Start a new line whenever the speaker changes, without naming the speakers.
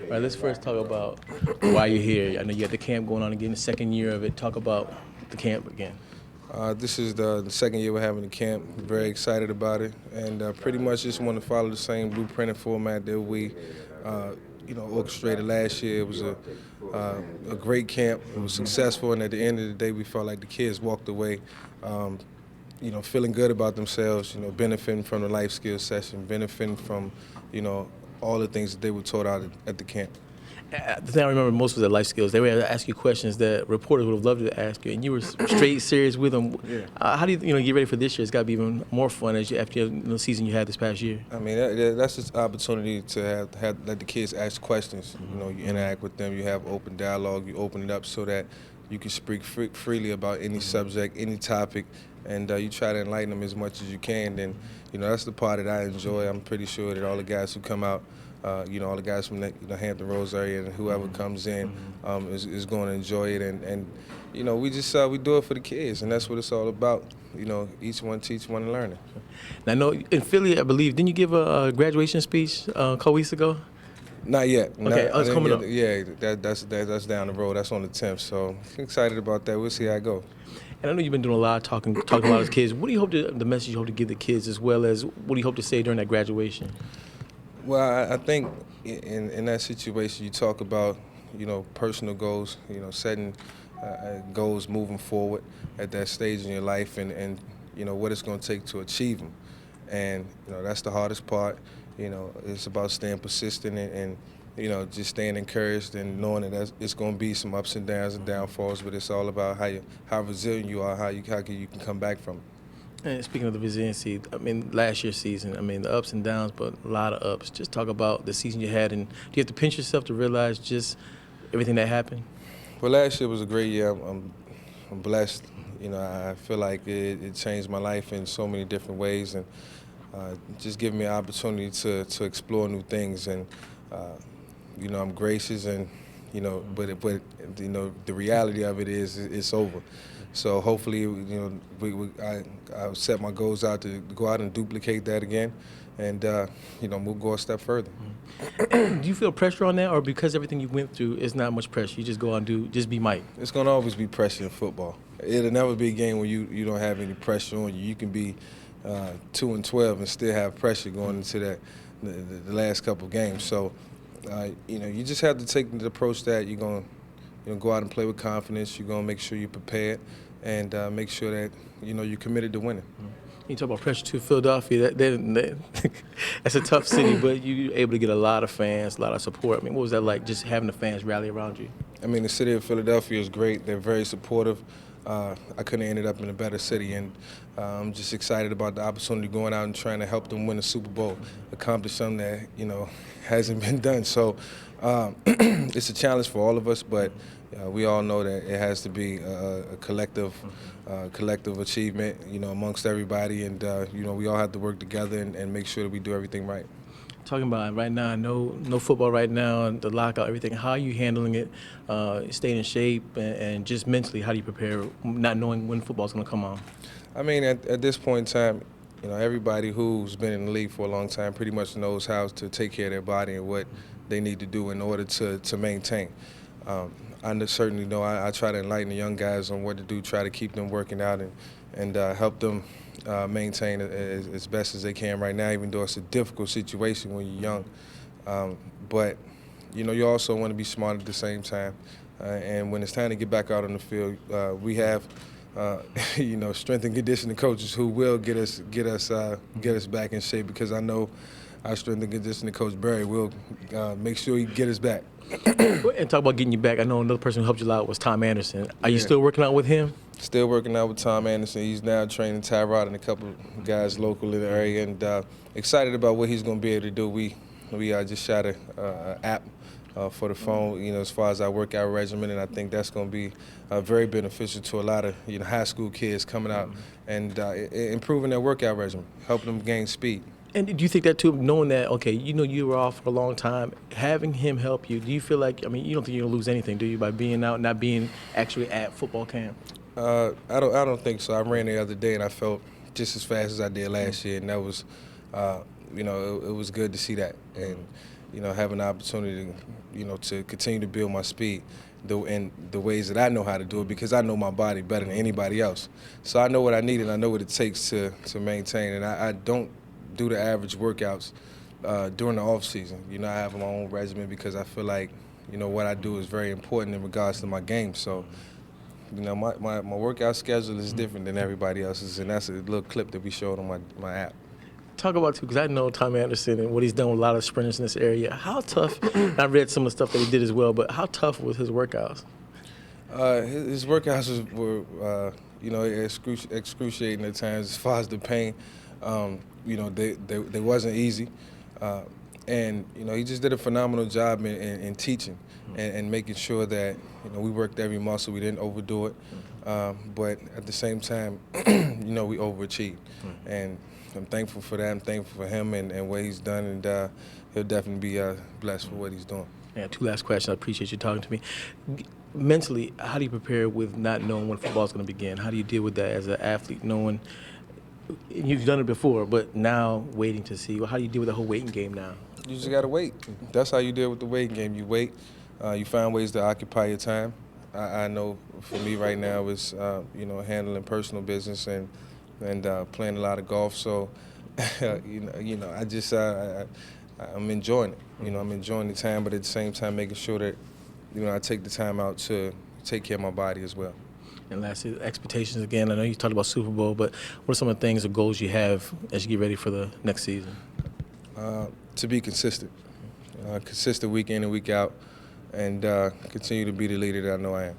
All right, let's first talk about why you're here. I know you got the camp going on again, the second year of it. Talk about the camp again.
This is the second year we're having the camp. We're very excited about it, and pretty much just want to follow the same blueprint and format that we, orchestrated last year. It was a great camp. It was successful, and at the end of the day, we felt like the kids walked away, feeling good about themselves. Benefiting from the life skills session, benefiting from, all the things that they were taught out at the camp.
The thing I remember most was the life skills. They would ask you questions that reporters would have loved to ask you, and you were straight serious with them.
Yeah.
How do you get ready for this year? It's got to be even more fun after the season you had this past year.
I mean, that's just opportunity to let the kids ask questions. You interact with them. You have open dialogue. You open it up so that you can speak freely about any subject, any topic, and you try to enlighten them as much as you can. And that's the part that I enjoy. I'm pretty sure that all the guys who come out, all the guys from the Hampton Roads area and whoever comes in is going to enjoy it. And we just we do it for the kids, and that's what it's all about. Each one teach one and learn it.
Now, I know in Philly, I believe, didn't you give a graduation speech a couple weeks ago?
Not yet.
Okay, it's coming up.
Yeah, that's down the road. That's on the 10th. So excited about that. We'll see how it goes.
And I know you've been doing a lot of talking to a lot of kids. What do you hope the message you hope to give the kids, as well as what do you hope to say during that graduation?
Well, I think in that situation you talk about, personal goals, setting goals moving forward at that stage in your life and what it's going to take to achieve them. And, that's the hardest part. It's about staying persistent and just staying encouraged and knowing that it's going to be some ups and downs and downfalls, but it's all about how resilient you are, how you can come back from it.
And speaking of the resiliency, I mean, last year's season, the ups and downs, but a lot of ups. Just talk about the season you had, and do you have to pinch yourself to realize just everything that happened?
Well, last year was a great year. I'm blessed. I feel like it changed my life in so many different ways, and just giving me an opportunity to explore new things. And I'm gracious, and but the reality of it is it's over. So hopefully, I set my goals out to go out and duplicate that again, and we'll go a step further.
Do you feel pressure on that, or because everything you went through, it's not much pressure? You just go out and just be Mike.
It's gonna always be pressure in football. It'll never be a game where you don't have any pressure on you. You can be 2-12 and still have pressure going into the last couple of games. So you just have to take the approach that you're gonna go out and play with confidence. You're gonna make sure you're prepared and make sure that you're committed to winning.
You talk about pressure to Philadelphia. That's a tough city, but you're able to get a lot of fans, a lot of support. What was that like, just having the fans rally around you?
The city of Philadelphia is great. They're very supportive. I couldn't have ended up in a better city, and I'm just excited about the opportunity going out and trying to help them win the Super Bowl, accomplish something that hasn't been done. So it's a challenge for all of us, but we all know that it has to be a collective achievement, amongst everybody, and we all have to work together and make sure that we do everything right.
Talking about right now, no football right now, and the lockout, everything. How are you handling it? Staying in shape and just mentally, how do you prepare, not knowing when football's going to come on?
At this point in time, everybody who's been in the league for a long time pretty much knows how to take care of their body and what they need to do in order to maintain. I certainly know I try to enlighten the young guys on what to do, try to keep them working out and help them maintain as best as they can right now, even though it's a difficult situation when you're young. But you also want to be smart at the same time. And when it's time to get back out on the field, we have strength and conditioning coaches who will get us back in shape, because I know our strength and conditioning coach Barry will make sure he get us back.
And talk about getting you back. I know another person who helped you out was Tom Anderson. Are you still working out with him?
Still working out with Tom Anderson. He's now training Tyrod and a couple of guys local in the area, and excited about what he's going to be able to do. We just shot an app for the phone, as far as our workout regimen, and I think that's going to be very beneficial to a lot of high school kids coming out and improving their workout regimen, helping them gain speed.
And do you think that too, knowing that, okay, you were off for a long time, having him help you, do you feel like, you don't think you're going to lose anything, do you, by being out, not being actually at football camp?
I don't think so. I ran the other day and I felt just as fast as I did last year, and that was, it was good to see that. And have an opportunity, to continue to build my speed in the ways that I know how to do it, because I know my body better than anybody else. So I know what I need and I know what it takes to maintain. And I don't do the average workouts during the off season. I have my own regimen because I feel like, what I do is very important in regards to my game. So, my workout schedule is different than everybody else's, and that's a little clip that we showed on my app.
Talk about too, because I know Tommy Anderson and what he's done with a lot of sprinters in this area. How tough? I read some of the stuff that he did as well, but how tough was his workouts?
His workouts were excruciating at times as far as the pain. They wasn't easy, and he just did a phenomenal job in teaching and making sure that we worked every muscle. We didn't overdo it, but at the same time, we overachieved, and I'm thankful for that. I'm thankful for him and what he's done, and he'll definitely be blessed for what he's doing.
Yeah, two last questions. I appreciate you talking to me. Mentally, how do you prepare with not knowing when football is going to begin? How do you deal with that as an athlete, knowing you've done it before, but now waiting to see? How do you deal with the whole waiting game now?
You just got to wait. That's how you deal with the waiting game. You wait. You find ways to occupy your time. I know for me right now is handling personal business and playing a lot of golf. So I just I'm enjoying it. I'm enjoying the time, but at the same time making sure that I take the time out to take care of my body as well.
And lastly, expectations again. I know you talked about Super Bowl, but what are some of the things or goals you have as you get ready for the next season?
To be consistent, consistent week in and week out, and continue to be the leader that I know I am.